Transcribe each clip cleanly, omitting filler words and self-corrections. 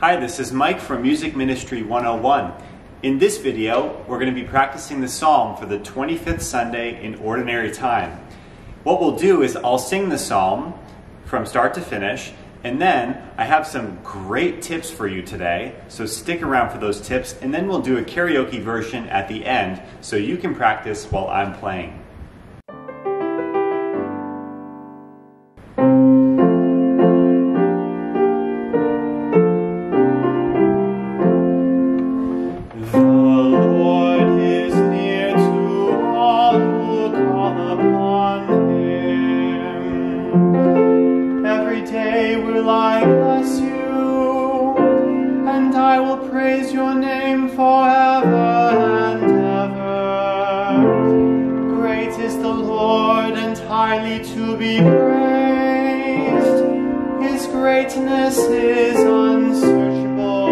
Hi, this is Mike from Music Ministry 101. In this video, we're going to be practicing the psalm for the 25th Sunday in Ordinary Time. What we'll do is I'll sing the psalm from start to finish, and then I have some great tips for you today, so stick around for those tips, and then we'll do a karaoke version at the end so you can practice while I'm playing. I will praise your name forever and ever. Great is the Lord and highly to be praised. His greatness is unsearchable.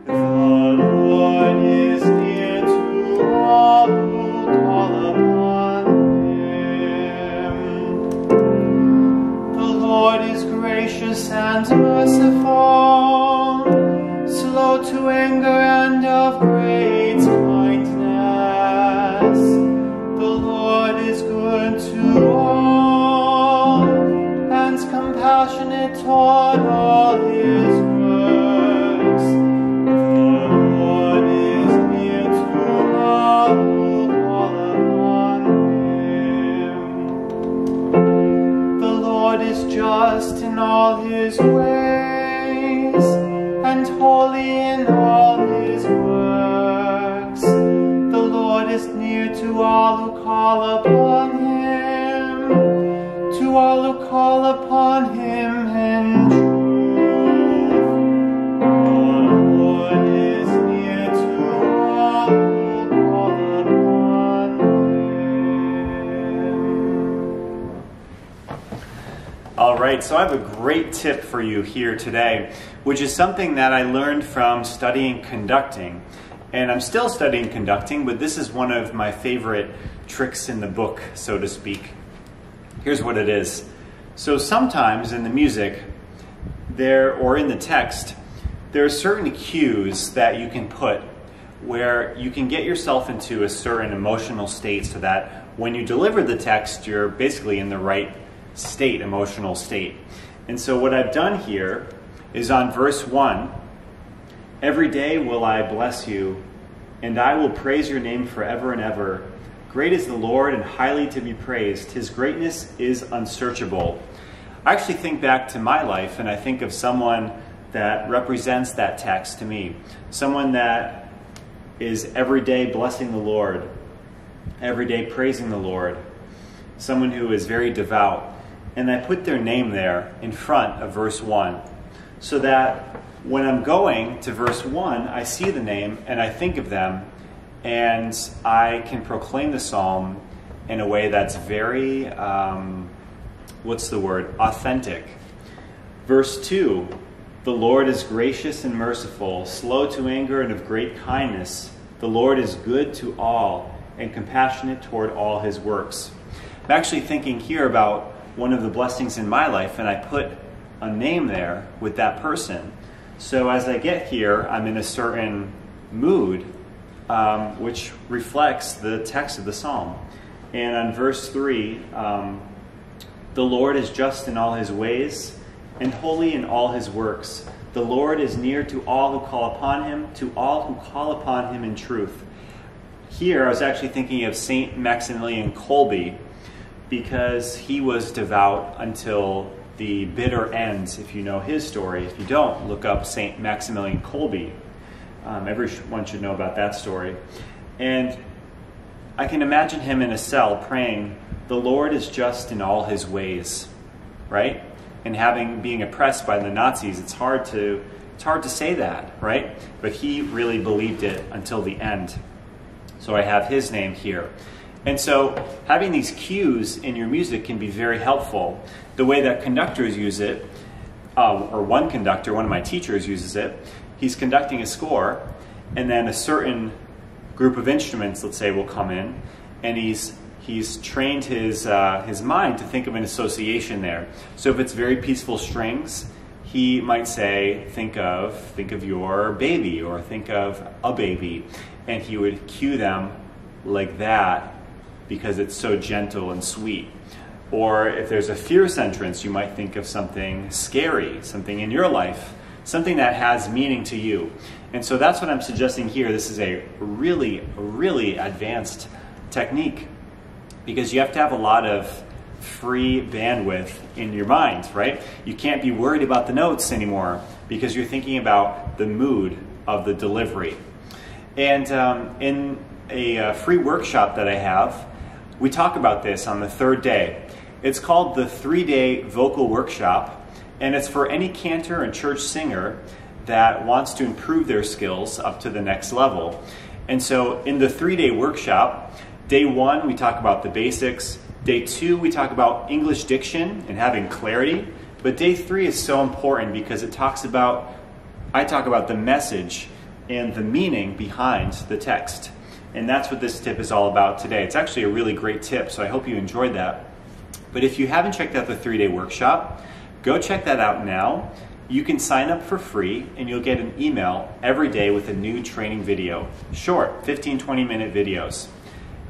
The Lord is near to all who call upon him. The Lord is gracious and merciful, slow to anger and of great kindness. The Lord is good to all, and compassionate toward all his works. The Lord is near to all who call upon him. The Lord is just in all his ways, and holy in all his works. The Lord is near to all who call upon him, to all who call upon him in truth. The Lord is near to all who call upon him. All right, so I have a great tip for you here today, which is something that I learned from studying conducting. And I'm still studying conducting, but this is one of my favorite tricks in the book, so to speak. Here's what it is. So sometimes in the music, or in the text, there are certain cues that you can put where you can get yourself into a certain emotional state so that when you deliver the text, you're basically in the right state, emotional state. And so what I've done here is on verse 1, every day will I bless you, and I will praise your name forever and ever. Great is the Lord and highly to be praised. His greatness is unsearchable. I actually think back to my life, and I think of someone that represents that text to me. Someone that is every day blessing the Lord, every day praising the Lord. Someone who is very devout. And I put their name there in front of verse 1 so that when I'm going to verse 1, I see the name and I think of them, and I can proclaim the psalm in a way that's very, authentic. Verse 2, the Lord is gracious and merciful, slow to anger and of great kindness. The Lord is good to all and compassionate toward all his works. I'm actually thinking here about one of the blessings in my life, and I put a name there with that person. So as I get here, I'm in a certain mood, which reflects the text of the psalm. And on verse 3, the Lord is just in all his ways and holy in all his works. The Lord is near to all who call upon him, to all who call upon him in truth. Here, I was actually thinking of Saint Maximilian Kolbe, because he was devout until the bitter end, if you know his story. If you don't, look up Saint Maximilian Kolbe. Everyone should know about that story. And I can imagine him in a cell praying, the Lord is just in all his ways, right? And being oppressed by the Nazis, it's hard to say that, right? But he really believed it until the end. So I have his name here. And so having these cues in your music can be very helpful. The way that conductors use it, or one conductor, one of my teachers uses it, he's conducting a score, and then a certain group of instruments, let's say, will come in, and he's trained his mind to think of an association there. So if it's very peaceful strings, he might say, think of your baby, or think of a baby. And he would cue them like that because it's so gentle and sweet. Or if there's a fear sentence, you might think of something scary, something in your life, something that has meaning to you. And so that's what I'm suggesting here. This is a really, really advanced technique because you have to have a lot of free bandwidth in your mind, right? You can't be worried about the notes anymore because you're thinking about the mood of the delivery. And in a free workshop that I have, we talk about this on the third day. It's called the 3-day vocal workshop, and it's for any cantor and church singer that wants to improve their skills up to the next level. And so in the 3-day workshop, day 1, we talk about the basics. Day 2, we talk about English diction and having clarity. But day 3 is so important because I talk about the message and the meaning behind the text. And that's what this tip is all about today. It's actually a really great tip, so I hope you enjoyed that. But if you haven't checked out the 3-day workshop, go check that out now. You can sign up for free and you'll get an email every day with a new training video. Short, 15-20 minute videos.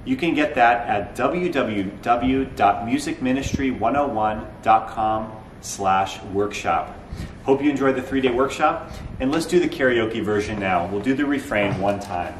You can get that at www.musicministry101.com/workshop. Hope you enjoyed the 3-day workshop, and let's do the karaoke version now. We'll do the refrain one time.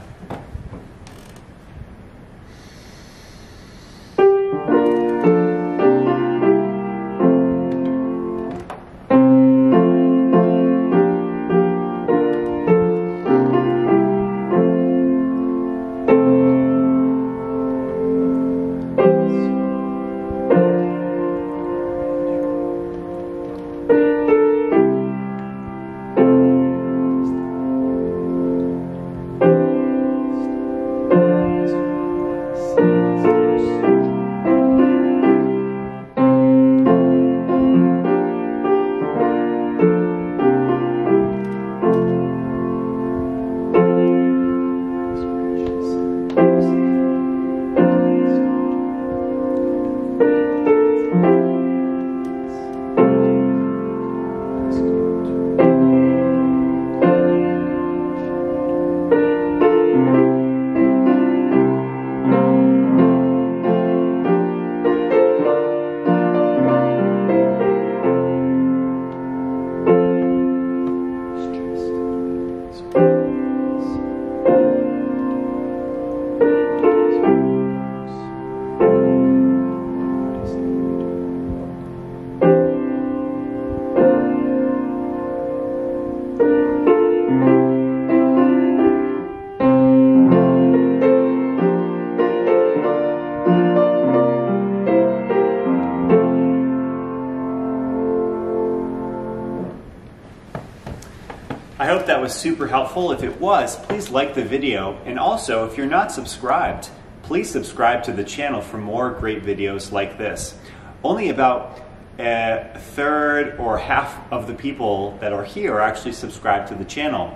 I hope that was super helpful. If it was, please like the video. And also, if you're not subscribed, please subscribe to the channel for more great videos like this. Only about a third or half of the people that are here are actually subscribed to the channel.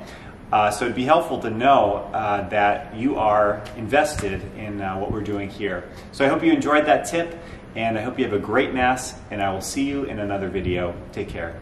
So it'd be helpful to know that you are invested in what we're doing here. So I hope you enjoyed that tip, and I hope you have a great Mass, and I will see you in another video. Take care.